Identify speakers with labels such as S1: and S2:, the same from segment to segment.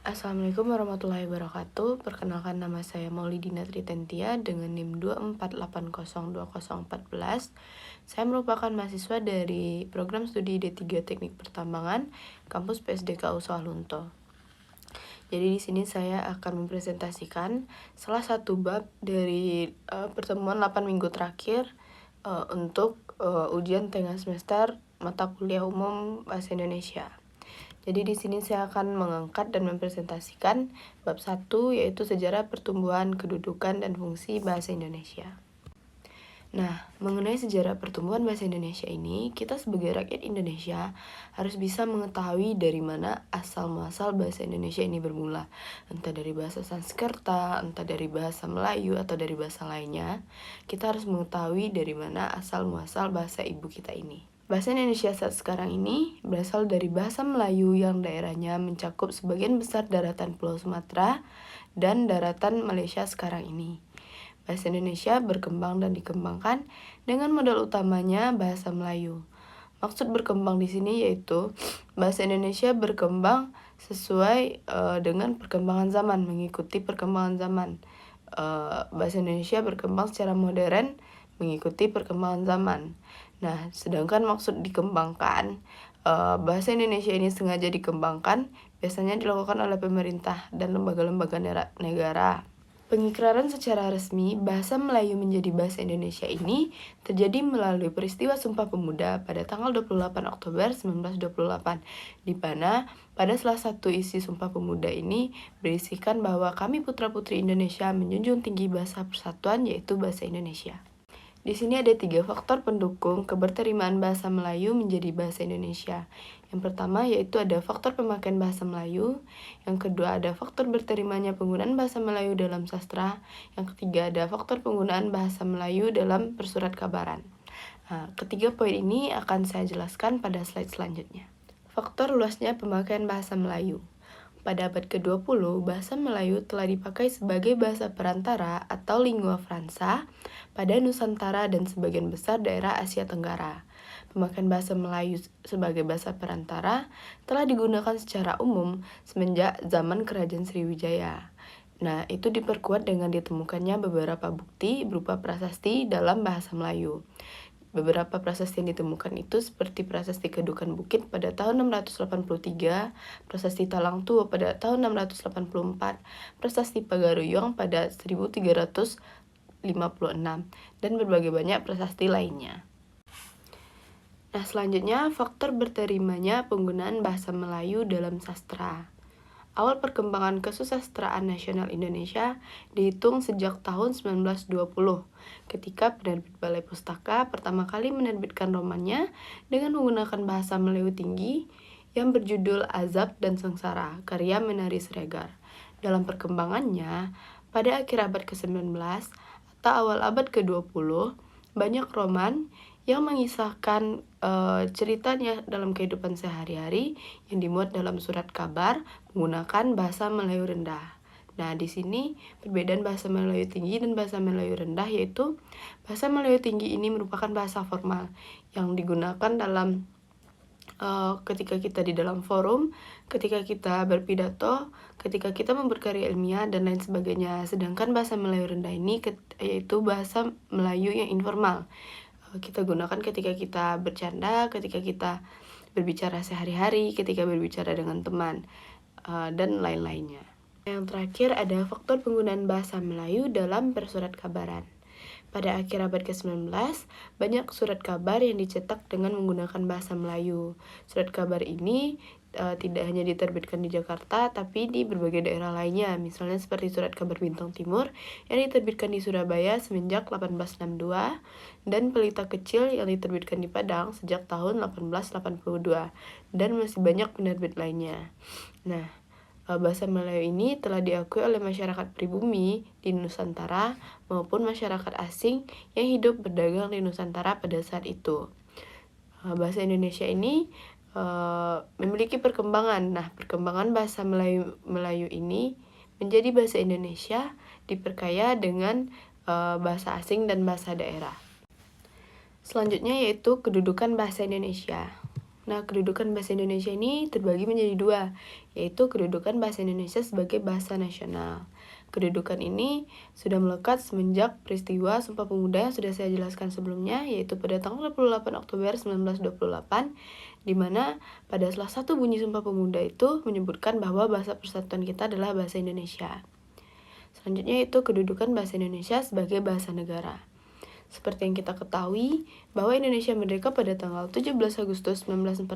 S1: Assalamualaikum warahmatullahi wabarakatuh. Perkenalkan, nama saya Maulidina Tritentia dengan NIM 248802014. Saya merupakan mahasiswa dari program studi D3 Teknik Pertambangan kampus PSDK Sawalunto. Jadi di sini saya akan mempresentasikan salah satu bab dari pertemuan 8 minggu terakhir untuk ujian tengah semester mata kuliah umum Bahasa Indonesia. Jadi di sini saya akan mengangkat dan mempresentasikan bab 1, yaitu sejarah pertumbuhan, kedudukan, dan fungsi bahasa Indonesia. Nah, mengenai sejarah pertumbuhan bahasa Indonesia ini, kita sebagai rakyat Indonesia harus bisa mengetahui dari mana asal-muasal bahasa Indonesia ini bermula. Entah dari bahasa Sanskerta, entah dari bahasa Melayu, atau dari bahasa lainnya, kita harus mengetahui dari mana asal-muasal bahasa ibu kita ini. Bahasa Indonesia saat sekarang ini berasal dari bahasa Melayu yang daerahnya mencakup sebagian besar daratan Pulau Sumatera dan daratan Malaysia sekarang ini. Bahasa Indonesia berkembang dan dikembangkan dengan modal utamanya bahasa Melayu. Maksud berkembang di sini yaitu bahasa Indonesia berkembang sesuai dengan perkembangan zaman, mengikuti perkembangan zaman. Bahasa Indonesia berkembang secara modern mengikuti perkembangan zaman. Nah, sedangkan maksud dikembangkan, bahasa Indonesia ini sengaja dikembangkan, biasanya dilakukan oleh pemerintah dan lembaga-lembaga negara. Pengikraran secara resmi bahasa Melayu menjadi bahasa Indonesia ini terjadi melalui peristiwa Sumpah Pemuda pada tanggal 28 Oktober 1928, di mana pada salah satu isi Sumpah Pemuda ini berisikan bahwa kami putra-putri Indonesia menjunjung tinggi bahasa persatuan, yaitu bahasa Indonesia. Di sini ada 3 faktor pendukung keberterimaan bahasa Melayu menjadi bahasa Indonesia. Yang pertama yaitu ada faktor pemakaian bahasa Melayu. Yang kedua ada faktor berterimanya penggunaan bahasa Melayu dalam sastra. Yang ketiga ada faktor penggunaan bahasa Melayu dalam persurat kabaran. Nah, ketiga poin ini akan saya jelaskan pada slide selanjutnya. Faktor luasnya pemakaian bahasa Melayu. Pada abad ke-20, bahasa Melayu telah dipakai sebagai bahasa perantara atau lingua franca pada Nusantara dan sebagian besar daerah Asia Tenggara. Pemakaian bahasa Melayu sebagai bahasa perantara telah digunakan secara umum semenjak zaman Kerajaan Sriwijaya. Nah, itu diperkuat dengan ditemukannya beberapa bukti berupa prasasti dalam bahasa Melayu. Beberapa prasasti yang ditemukan itu seperti prasasti Kedukan Bukit pada tahun 683, prasasti Talang Tua pada tahun 684, prasasti Pagaruyung pada 1356, dan berbagai banyak prasasti lainnya. Nah, selanjutnya faktor berterimanya penggunaan bahasa Melayu dalam sastra. Awal perkembangan kesusastraan nasional Indonesia dihitung sejak tahun 1920, ketika penerbit Balai Pustaka pertama kali menerbitkan romannya dengan menggunakan bahasa Melayu tinggi yang berjudul Azab dan Sengsara, karya Menari Siregar. Dalam perkembangannya, pada akhir abad ke-19 atau awal abad ke-20, banyak roman yang mengisahkan ceritanya dalam kehidupan sehari-hari yang dimuat dalam surat kabar menggunakan bahasa Melayu rendah. Nah, di sini perbedaan bahasa Melayu tinggi dan bahasa Melayu rendah yaitu bahasa Melayu tinggi ini merupakan bahasa formal yang digunakan dalam ketika kita di dalam forum, ketika kita berpidato, ketika kita memberkarya ilmiah dan lain sebagainya. Sedangkan bahasa Melayu rendah ini yaitu bahasa Melayu yang informal. Kita gunakan ketika kita bercanda, ketika kita berbicara sehari-hari, ketika berbicara dengan teman, dan lain-lainnya. Yang terakhir ada faktor penggunaan bahasa Melayu dalam persurat kabaran. Pada akhir abad ke-19, banyak surat kabar yang dicetak dengan menggunakan bahasa Melayu. Surat kabar ini tidak hanya diterbitkan di Jakarta, tapi di berbagai daerah lainnya, misalnya seperti surat kabar Bintang Timur yang diterbitkan di Surabaya semenjak 1862, dan Pelita Kecil yang diterbitkan di Padang sejak tahun 1882, dan masih banyak penerbit lainnya. Nah, bahasa Melayu ini telah diakui oleh masyarakat pribumi di Nusantara maupun masyarakat asing yang hidup berdagang di Nusantara pada saat itu. Bahasa Indonesia ini memiliki perkembangan. Nah, perkembangan bahasa Melayu ini menjadi bahasa Indonesia diperkaya dengan bahasa asing dan bahasa daerah. Selanjutnya yaitu kedudukan bahasa Indonesia. Nah, kedudukan bahasa Indonesia ini terbagi menjadi dua, yaitu kedudukan bahasa Indonesia sebagai bahasa nasional. Kedudukan ini sudah melekat semenjak peristiwa Sumpah Pemuda yang sudah saya jelaskan sebelumnya, yaitu pada tanggal 28 Oktober 1928, di mana pada salah satu bunyi Sumpah Pemuda itu menyebutkan bahwa bahasa persatuan kita adalah bahasa Indonesia. Selanjutnya itu kedudukan bahasa Indonesia sebagai bahasa negara. Seperti yang kita ketahui, bahwa Indonesia merdeka pada tanggal 17 Agustus 1945.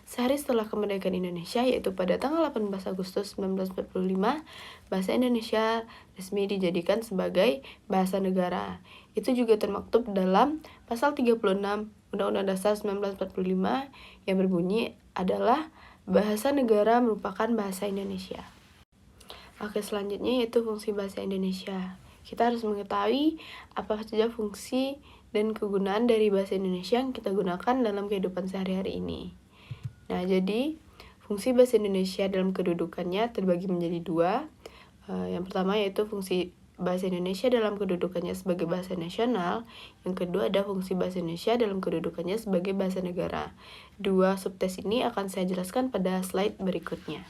S1: Sehari setelah kemerdekaan Indonesia, yaitu pada tanggal 18 Agustus 1945, bahasa Indonesia resmi dijadikan sebagai bahasa negara. Itu juga termaktub dalam pasal 36 Undang-Undang Dasar 1945 yang berbunyi adalah bahasa negara merupakan bahasa Indonesia. Oke, selanjutnya yaitu fungsi bahasa Indonesia. Kita harus mengetahui apa saja fungsi dan kegunaan dari bahasa Indonesia yang kita gunakan dalam kehidupan sehari-hari ini. Nah, jadi fungsi bahasa Indonesia dalam kedudukannya terbagi menjadi dua. Yang pertama yaitu fungsi bahasa Indonesia dalam kedudukannya sebagai bahasa nasional. Yang kedua ada fungsi bahasa Indonesia dalam kedudukannya sebagai bahasa negara. Dua subtes ini akan saya jelaskan pada slide berikutnya.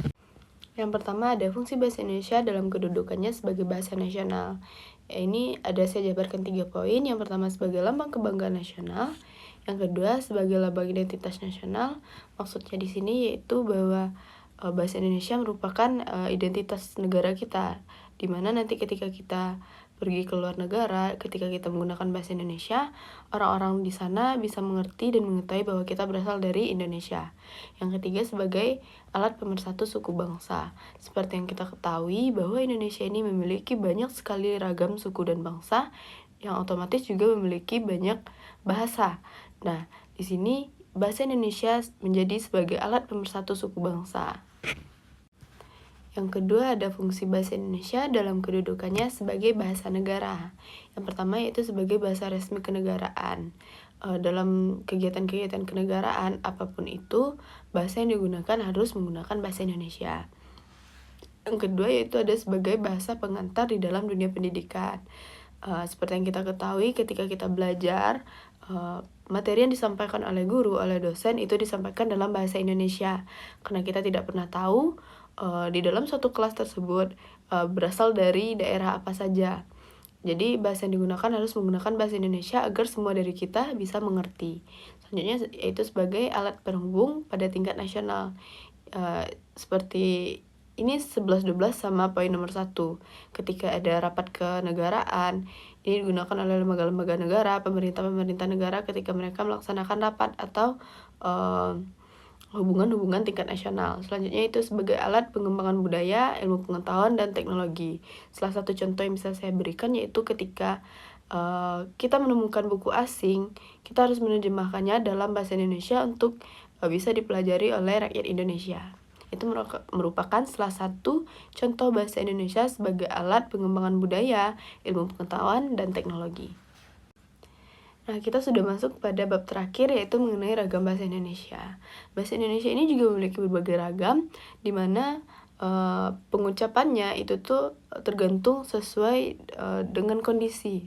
S1: Yang pertama ada fungsi bahasa Indonesia dalam kedudukannya sebagai bahasa nasional. Ini ada saya jabarkan 3 poin. Yang pertama sebagai lambang kebanggaan nasional. Yang kedua sebagai lambang identitas nasional. Maksudnya di sini yaitu bahwa bahasa Indonesia merupakan identitas negara kita, dimana nanti ketika kita pergi ke luar negara, ketika kita menggunakan bahasa Indonesia, orang-orang di sana bisa mengerti dan mengetahui bahwa kita berasal dari Indonesia. Yang ketiga sebagai alat pemersatu suku bangsa. Seperti yang kita ketahui bahwa Indonesia ini memiliki banyak sekali ragam suku dan bangsa, yang otomatis juga memiliki banyak bahasa. Nah, di sini bahasa Indonesia menjadi sebagai alat pemersatu suku bangsa. Yang kedua ada fungsi bahasa Indonesia dalam kedudukannya sebagai bahasa negara. Yang pertama yaitu sebagai bahasa resmi kenegaraan. Dalam kegiatan-kegiatan kenegaraan apapun itu, bahasa yang digunakan harus menggunakan bahasa Indonesia. Yang kedua yaitu ada sebagai bahasa pengantar di dalam dunia pendidikan. Seperti yang kita ketahui ketika kita belajar, materi yang disampaikan oleh guru, oleh dosen itu disampaikan dalam bahasa Indonesia. Karena kita tidak pernah tahu di dalam suatu kelas tersebut berasal dari daerah apa saja. Jadi bahasa yang digunakan harus menggunakan bahasa Indonesia agar semua dari kita bisa mengerti. Selanjutnya yaitu sebagai alat penghubung pada tingkat nasional. Seperti ini 11-12 sama poin nomor 1. Ketika ada rapat kenegaraan, ini digunakan oleh lembaga-lembaga negara, pemerintah-pemerintah negara ketika mereka melaksanakan rapat atau hubungan-hubungan tingkat nasional. Selanjutnya itu sebagai alat pengembangan budaya, ilmu pengetahuan, dan teknologi. Salah satu contoh yang bisa saya berikan yaitu ketika kita menemukan buku asing, kita harus menerjemahkannya dalam bahasa Indonesia untuk bisa dipelajari oleh rakyat Indonesia. Itu merupakan salah satu contoh bahasa Indonesia sebagai alat pengembangan budaya, ilmu pengetahuan, dan teknologi. Nah, kita sudah masuk pada bab terakhir yaitu mengenai ragam bahasa Indonesia. Bahasa Indonesia ini juga memiliki berbagai ragam, di mana pengucapannya itu tuh tergantung sesuai dengan kondisi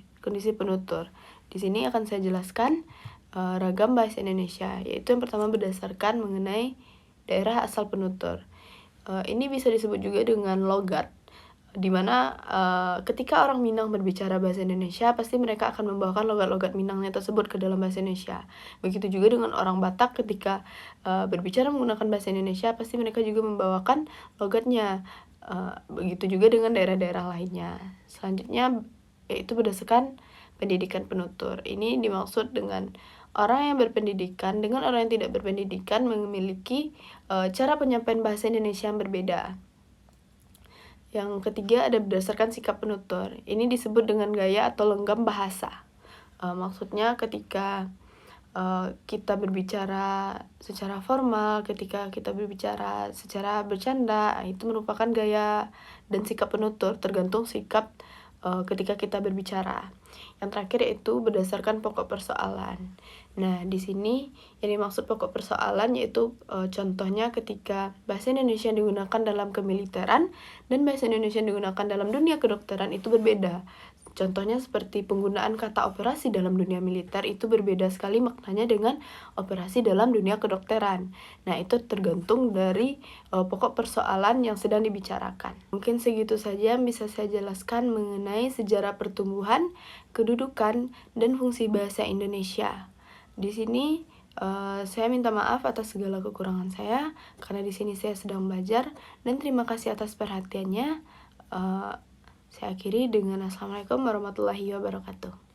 S1: penutur. Di sini akan saya jelaskan ragam bahasa Indonesia, yaitu yang pertama berdasarkan mengenai daerah asal penutur. Ini bisa disebut juga dengan logat, di mana ketika orang Minang berbicara bahasa Indonesia, pasti mereka akan membawakan logat-logat Minangnya tersebut ke dalam bahasa Indonesia. Begitu juga dengan orang Batak ketika berbicara menggunakan bahasa Indonesia, pasti mereka juga membawakan logatnya. Begitu juga dengan daerah-daerah lainnya. Selanjutnya yaitu berdasarkan pendidikan penutur. Ini dimaksud dengan orang yang berpendidikan dengan orang yang tidak berpendidikan memiliki cara penyampaian bahasa Indonesia yang berbeda. Yang ketiga ada berdasarkan sikap penutur. Ini disebut dengan gaya atau lenggam bahasa. Maksudnya ketika kita berbicara secara formal, ketika kita berbicara secara bercanda, itu merupakan gaya dan sikap penutur, tergantung sikap ketika kita berbicara. Yang terakhir yaitu berdasarkan pokok persoalan. Nah, di sini yang dimaksud pokok persoalan yaitu contohnya ketika bahasa Indonesia yang digunakan dalam kemiliteran dan bahasa Indonesia yang digunakan dalam dunia kedokteran itu berbeda. Contohnya seperti penggunaan kata operasi dalam dunia militer itu berbeda sekali maknanya dengan operasi dalam dunia kedokteran. Nah, itu tergantung dari pokok persoalan yang sedang dibicarakan. Mungkin segitu saja yang bisa saya jelaskan mengenai sejarah pertumbuhan, kedudukan, dan fungsi bahasa Indonesia. Di sini saya minta maaf atas segala kekurangan saya karena di sini saya sedang belajar, dan terima kasih atas perhatiannya. Saya akhiri dengan Assalamualaikum warahmatullahi wabarakatuh.